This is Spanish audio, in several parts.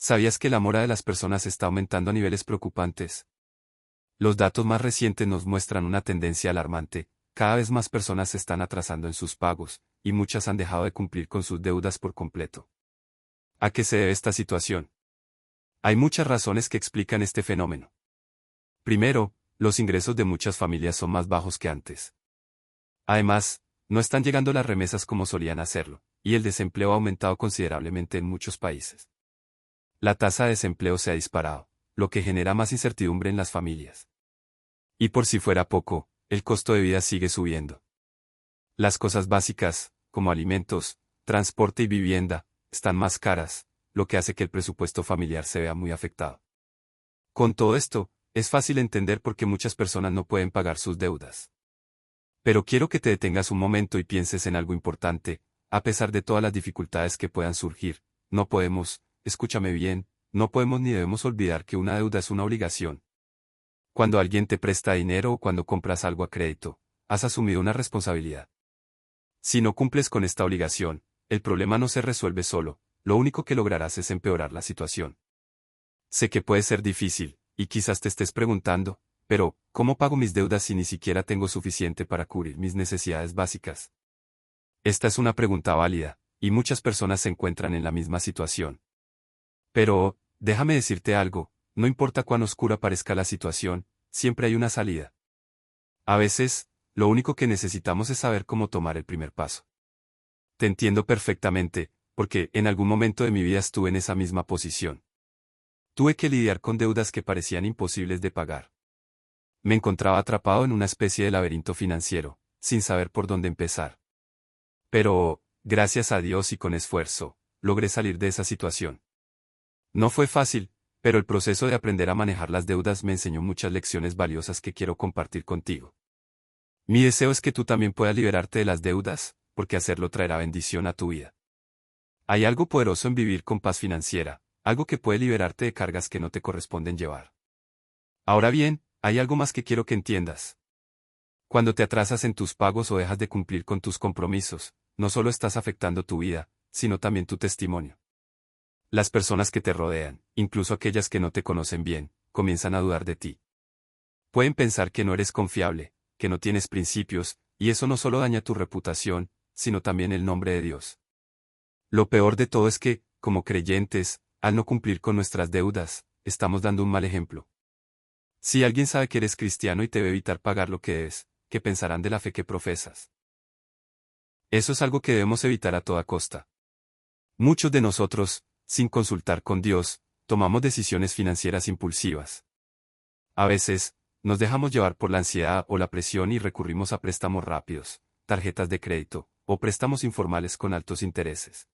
¿Sabías que la mora de las personas está aumentando a niveles preocupantes? Los datos más recientes nos muestran una tendencia alarmante. Cada vez más personas se están atrasando en sus pagos, y muchas han dejado de cumplir con sus deudas por completo. ¿A qué se debe esta situación? Hay muchas razones que explican este fenómeno. Primero, los ingresos de muchas familias son más bajos que antes. Además, no están llegando las remesas como solían hacerlo, y el desempleo ha aumentado considerablemente en muchos países. La tasa de desempleo se ha disparado, lo que genera más incertidumbre en las familias. Y por si fuera poco, el costo de vida sigue subiendo. Las cosas básicas, como alimentos, transporte y vivienda, están más caras, lo que hace que el presupuesto familiar se vea muy afectado. Con todo esto, es fácil entender por qué muchas personas no pueden pagar sus deudas. Pero quiero que te detengas un momento y pienses en algo importante. A pesar de todas las dificultades que puedan surgir, no podemos, escúchame bien, no podemos ni debemos olvidar que una deuda es una obligación. Cuando alguien te presta dinero o cuando compras algo a crédito, has asumido una responsabilidad. Si no cumples con esta obligación, el problema no se resuelve solo, lo único que lograrás es empeorar la situación. Sé que puede ser difícil, y quizás te estés preguntando, pero, ¿cómo pago mis deudas si ni siquiera tengo suficiente para cubrir mis necesidades básicas? Esta es una pregunta válida, y muchas personas se encuentran en la misma situación. Pero, déjame decirte algo, no importa cuán oscura parezca la situación, siempre hay una salida. A veces, lo único que necesitamos es saber cómo tomar el primer paso. Te entiendo perfectamente, porque en algún momento de mi vida estuve en esa misma posición. Tuve que lidiar con deudas que parecían imposibles de pagar. Me encontraba atrapado en una especie de laberinto financiero, sin saber por dónde empezar. Pero, gracias a Dios y con esfuerzo, logré salir de esa situación. No fue fácil, pero el proceso de aprender a manejar las deudas me enseñó muchas lecciones valiosas que quiero compartir contigo. Mi deseo es que tú también puedas liberarte de las deudas, porque hacerlo traerá bendición a tu vida. Hay algo poderoso en vivir con paz financiera, algo que puede liberarte de cargas que no te corresponden llevar. Ahora bien, hay algo más que quiero que entiendas. Cuando te atrasas en tus pagos o dejas de cumplir con tus compromisos, no solo estás afectando tu vida, sino también tu testimonio. Las personas que te rodean, incluso aquellas que no te conocen bien, comienzan a dudar de ti. Pueden pensar que no eres confiable, que no tienes principios, y eso no solo daña tu reputación, sino también el nombre de Dios. Lo peor de todo es que, como creyentes, al no cumplir con nuestras deudas, estamos dando un mal ejemplo. Si alguien sabe que eres cristiano y te ve evitar pagar lo que debes, ¿qué pensarán de la fe que profesas? Eso es algo que debemos evitar a toda costa. Muchos de nosotros, sin consultar con Dios, tomamos decisiones financieras impulsivas. A veces, nos dejamos llevar por la ansiedad o la presión y recurrimos a préstamos rápidos, tarjetas de crédito, o préstamos informales con altos intereses.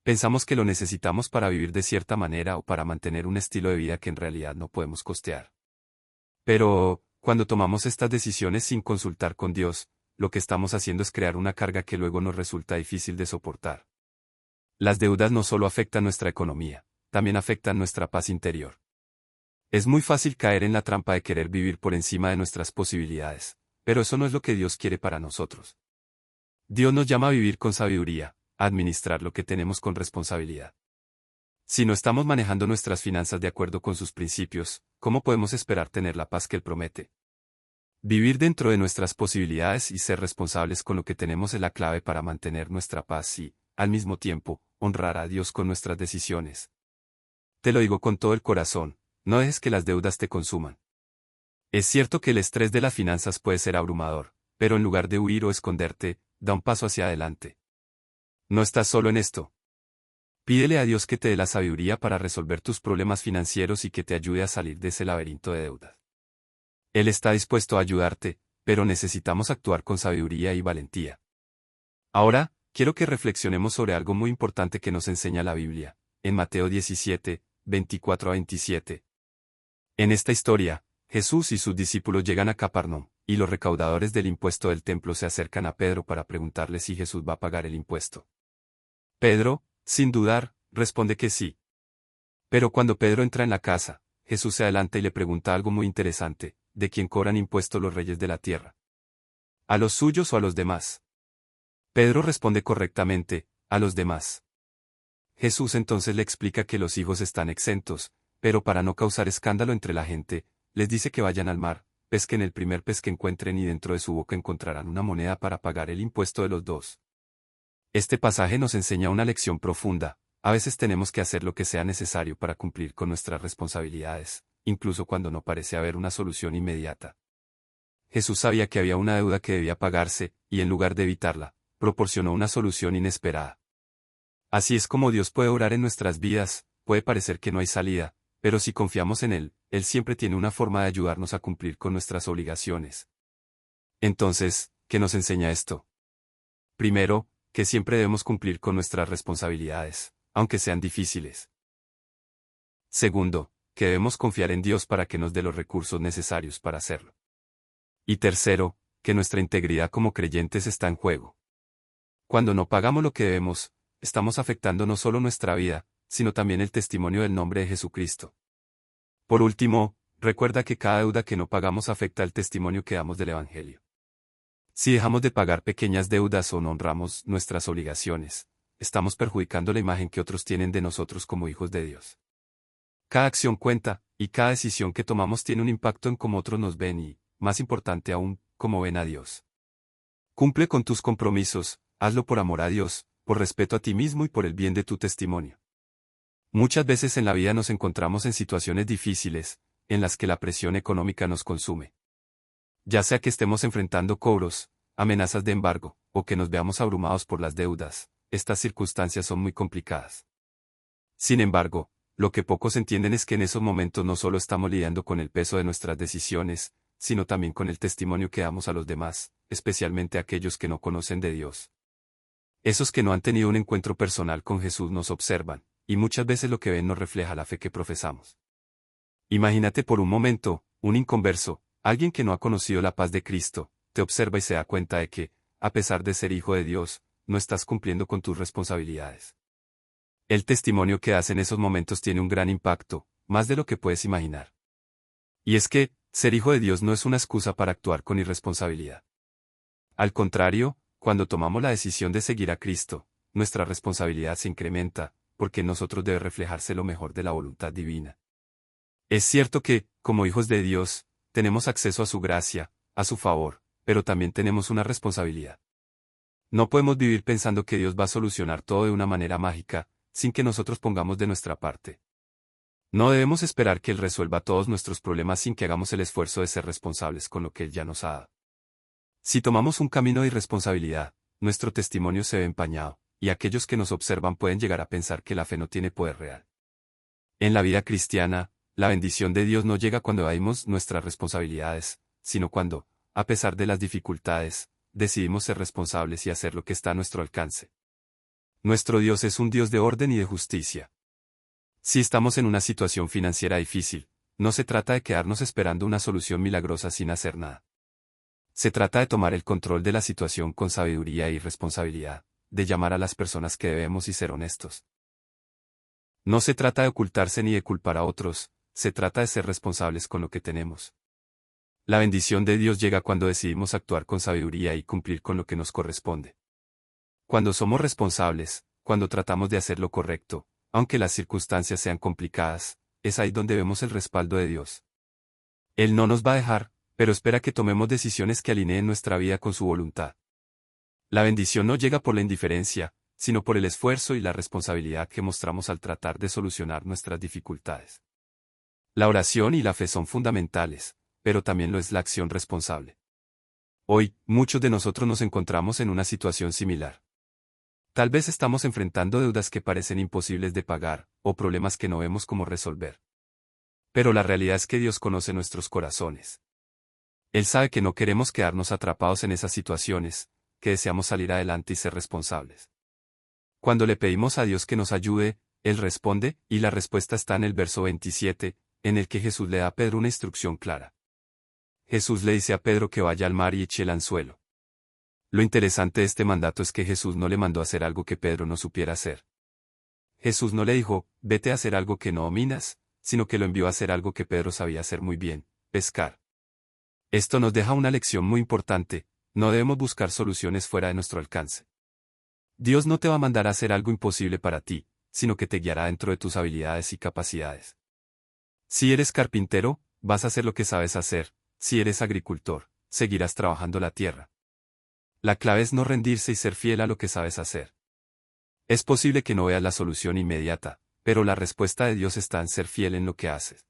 Pensamos que lo necesitamos para vivir de cierta manera o para mantener un estilo de vida que en realidad no podemos costear. Pero, cuando tomamos estas decisiones sin consultar con Dios, lo que estamos haciendo es crear una carga que luego nos resulta difícil de soportar. Las deudas no solo afectan nuestra economía, también afectan nuestra paz interior. Es muy fácil caer en la trampa de querer vivir por encima de nuestras posibilidades, pero eso no es lo que Dios quiere para nosotros. Dios nos llama a vivir con sabiduría, a administrar lo que tenemos con responsabilidad. Si no estamos manejando nuestras finanzas de acuerdo con sus principios, ¿cómo podemos esperar tener la paz que Él promete? Vivir dentro de nuestras posibilidades y ser responsables con lo que tenemos es la clave para mantener nuestra paz y, al mismo tiempo, honrar a Dios con nuestras decisiones. Te lo digo con todo el corazón, no dejes que las deudas te consuman. Es cierto que el estrés de las finanzas puede ser abrumador, pero en lugar de huir o esconderte, da un paso hacia adelante. No estás solo en esto. Pídele a Dios que te dé la sabiduría para resolver tus problemas financieros y que te ayude a salir de ese laberinto de deudas. Él está dispuesto a ayudarte, pero necesitamos actuar con sabiduría y valentía. Ahora, quiero que reflexionemos sobre algo muy importante que nos enseña la Biblia, en Mateo 17, 24 a 27. En esta historia, Jesús y sus discípulos llegan a Capernaum, y los recaudadores del impuesto del templo se acercan a Pedro para preguntarle si Jesús va a pagar el impuesto. Pedro, sin dudar, responde que sí. Pero cuando Pedro entra en la casa, Jesús se adelanta y le pregunta algo muy interesante: ¿de quién cobran impuesto los reyes de la tierra? ¿A los suyos o a los demás? Pedro responde correctamente: a los demás. Jesús entonces le explica que los hijos están exentos, pero para no causar escándalo entre la gente, les dice que vayan al mar, pesquen el primer pez que encuentren y dentro de su boca encontrarán una moneda para pagar el impuesto de los dos. Este pasaje nos enseña una lección profunda. A veces tenemos que hacer lo que sea necesario para cumplir con nuestras responsabilidades, incluso cuando no parece haber una solución inmediata. Jesús sabía que había una deuda que debía pagarse, y en lugar de evitarla, proporcionó una solución inesperada. Así es como Dios puede obrar en nuestras vidas. Puede parecer que no hay salida, pero si confiamos en Él siempre tiene una forma de ayudarnos a cumplir con nuestras obligaciones. Entonces, ¿qué nos enseña esto? Primero, que siempre debemos cumplir con nuestras responsabilidades, aunque sean difíciles. Segundo, que debemos confiar en Dios para que nos dé los recursos necesarios para hacerlo. Y tercero, que nuestra integridad como creyentes está en juego. Cuando no pagamos lo que debemos, estamos afectando no solo nuestra vida, sino también el testimonio del nombre de Jesucristo. Por último, recuerda que cada deuda que no pagamos afecta el testimonio que damos del Evangelio. Si dejamos de pagar pequeñas deudas o no honramos nuestras obligaciones, estamos perjudicando la imagen que otros tienen de nosotros como hijos de Dios. Cada acción cuenta, y cada decisión que tomamos tiene un impacto en cómo otros nos ven y, más importante aún, cómo ven a Dios. Cumple con tus compromisos, hazlo por amor a Dios, por respeto a ti mismo y por el bien de tu testimonio. Muchas veces en la vida nos encontramos en situaciones difíciles, en las que la presión económica nos consume. Ya sea que estemos enfrentando cobros, amenazas de embargo, o que nos veamos abrumados por las deudas, estas circunstancias son muy complicadas. Sin embargo, lo que pocos entienden es que en esos momentos no solo estamos lidiando con el peso de nuestras decisiones, sino también con el testimonio que damos a los demás, especialmente a aquellos que no conocen de Dios. Esos que no han tenido un encuentro personal con Jesús nos observan, y muchas veces lo que ven no refleja la fe que profesamos. Imagínate por un momento, un inconverso, alguien que no ha conocido la paz de Cristo, te observa y se da cuenta de que, a pesar de ser hijo de Dios, no estás cumpliendo con tus responsabilidades. El testimonio que das en esos momentos tiene un gran impacto, más de lo que puedes imaginar. Y es que, ser hijo de Dios no es una excusa para actuar con irresponsabilidad. Al contrario, cuando tomamos la decisión de seguir a Cristo, nuestra responsabilidad se incrementa, porque en nosotros debe reflejarse lo mejor de la voluntad divina. Es cierto que, como hijos de Dios, tenemos acceso a su gracia, a su favor, pero también tenemos una responsabilidad. No podemos vivir pensando que Dios va a solucionar todo de una manera mágica, sin que nosotros pongamos de nuestra parte. No debemos esperar que Él resuelva todos nuestros problemas sin que hagamos el esfuerzo de ser responsables con lo que Él ya nos ha dado. Si tomamos un camino de irresponsabilidad, nuestro testimonio se ve empañado, y aquellos que nos observan pueden llegar a pensar que la fe no tiene poder real. En la vida cristiana, la bendición de Dios no llega cuando evadimos nuestras responsabilidades, sino cuando, a pesar de las dificultades, decidimos ser responsables y hacer lo que está a nuestro alcance. Nuestro Dios es un Dios de orden y de justicia. Si estamos en una situación financiera difícil, no se trata de quedarnos esperando una solución milagrosa sin hacer nada. Se trata de tomar el control de la situación con sabiduría y responsabilidad, de llamar a las personas que debemos y ser honestos. No se trata de ocultarse ni de culpar a otros, se trata de ser responsables con lo que tenemos. La bendición de Dios llega cuando decidimos actuar con sabiduría y cumplir con lo que nos corresponde. Cuando somos responsables, cuando tratamos de hacer lo correcto, aunque las circunstancias sean complicadas, es ahí donde vemos el respaldo de Dios. Él no nos va a dejar, pero espera que tomemos decisiones que alineen nuestra vida con su voluntad. La bendición no llega por la indiferencia, sino por el esfuerzo y la responsabilidad que mostramos al tratar de solucionar nuestras dificultades. La oración y la fe son fundamentales, pero también lo es la acción responsable. Hoy, muchos de nosotros nos encontramos en una situación similar. Tal vez estamos enfrentando deudas que parecen imposibles de pagar, o problemas que no vemos cómo resolver. Pero la realidad es que Dios conoce nuestros corazones. Él sabe que no queremos quedarnos atrapados en esas situaciones, que deseamos salir adelante y ser responsables. Cuando le pedimos a Dios que nos ayude, Él responde, y la respuesta está en el verso 27, en el que Jesús le da a Pedro una instrucción clara. Jesús le dice a Pedro que vaya al mar y eche el anzuelo. Lo interesante de este mandato es que Jesús no le mandó a hacer algo que Pedro no supiera hacer. Jesús no le dijo, vete a hacer algo que no dominas, sino que lo envió a hacer algo que Pedro sabía hacer muy bien, pescar. Esto nos deja una lección muy importante, no debemos buscar soluciones fuera de nuestro alcance. Dios no te va a mandar a hacer algo imposible para ti, sino que te guiará dentro de tus habilidades y capacidades. Si eres carpintero, vas a hacer lo que sabes hacer. Si eres agricultor, seguirás trabajando la tierra. La clave es no rendirse y ser fiel a lo que sabes hacer. Es posible que no veas la solución inmediata, pero la respuesta de Dios está en ser fiel en lo que haces.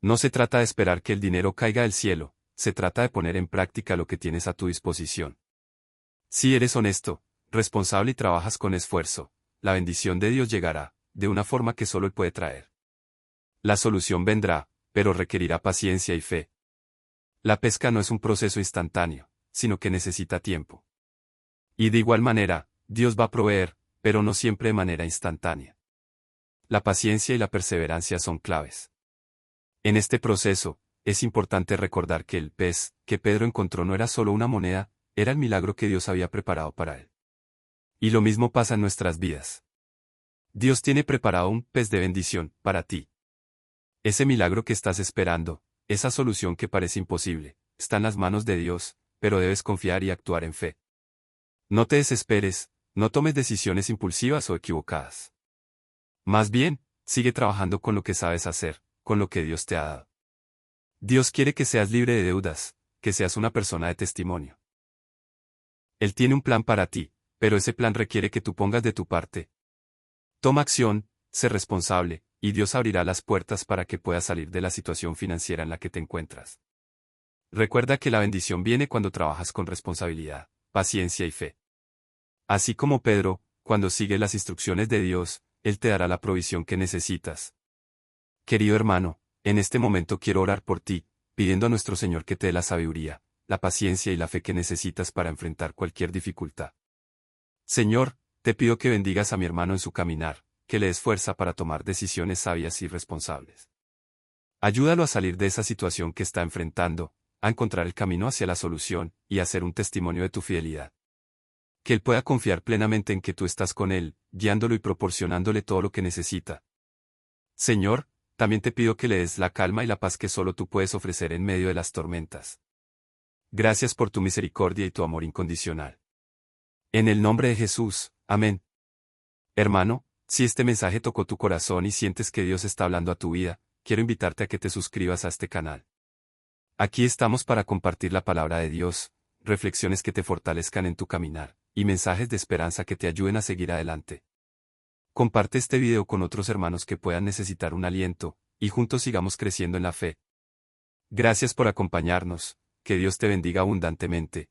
No se trata de esperar que el dinero caiga del cielo, se trata de poner en práctica lo que tienes a tu disposición. Si eres honesto, responsable y trabajas con esfuerzo, la bendición de Dios llegará, de una forma que solo Él puede traer. La solución vendrá, pero requerirá paciencia y fe. La pesca no es un proceso instantáneo, sino que necesita tiempo. Y de igual manera, Dios va a proveer, pero no siempre de manera instantánea. La paciencia y la perseverancia son claves. En este proceso, es importante recordar que el pez que Pedro encontró no era solo una moneda, era el milagro que Dios había preparado para él. Y lo mismo pasa en nuestras vidas. Dios tiene preparado un pez de bendición para ti. Ese milagro que estás esperando, esa solución que parece imposible, está en las manos de Dios, pero debes confiar y actuar en fe. No te desesperes, no tomes decisiones impulsivas o equivocadas. Más bien, sigue trabajando con lo que sabes hacer, con lo que Dios te ha dado. Dios quiere que seas libre de deudas, que seas una persona de testimonio. Él tiene un plan para ti, pero ese plan requiere que tú pongas de tu parte. Toma acción, sé responsable, y Dios abrirá las puertas para que puedas salir de la situación financiera en la que te encuentras. Recuerda que la bendición viene cuando trabajas con responsabilidad, paciencia y fe. Así como Pedro, cuando sigues las instrucciones de Dios, Él te dará la provisión que necesitas. Querido hermano, en este momento quiero orar por ti, pidiendo a nuestro Señor que te dé la sabiduría, la paciencia y la fe que necesitas para enfrentar cualquier dificultad. Señor, te pido que bendigas a mi hermano en su caminar, que le des fuerza para tomar decisiones sabias y responsables. Ayúdalo a salir de esa situación que está enfrentando, a encontrar el camino hacia la solución, y a ser un testimonio de tu fidelidad. Que él pueda confiar plenamente en que tú estás con él, guiándolo y proporcionándole todo lo que necesita. Señor, también te pido que le des la calma y la paz que solo tú puedes ofrecer en medio de las tormentas. Gracias por tu misericordia y tu amor incondicional. En el nombre de Jesús, amén. Hermano, si este mensaje tocó tu corazón y sientes que Dios está hablando a tu vida, quiero invitarte a que te suscribas a este canal. Aquí estamos para compartir la palabra de Dios, reflexiones que te fortalezcan en tu caminar, y mensajes de esperanza que te ayuden a seguir adelante. Comparte este video con otros hermanos que puedan necesitar un aliento, y juntos sigamos creciendo en la fe. Gracias por acompañarnos, que Dios te bendiga abundantemente.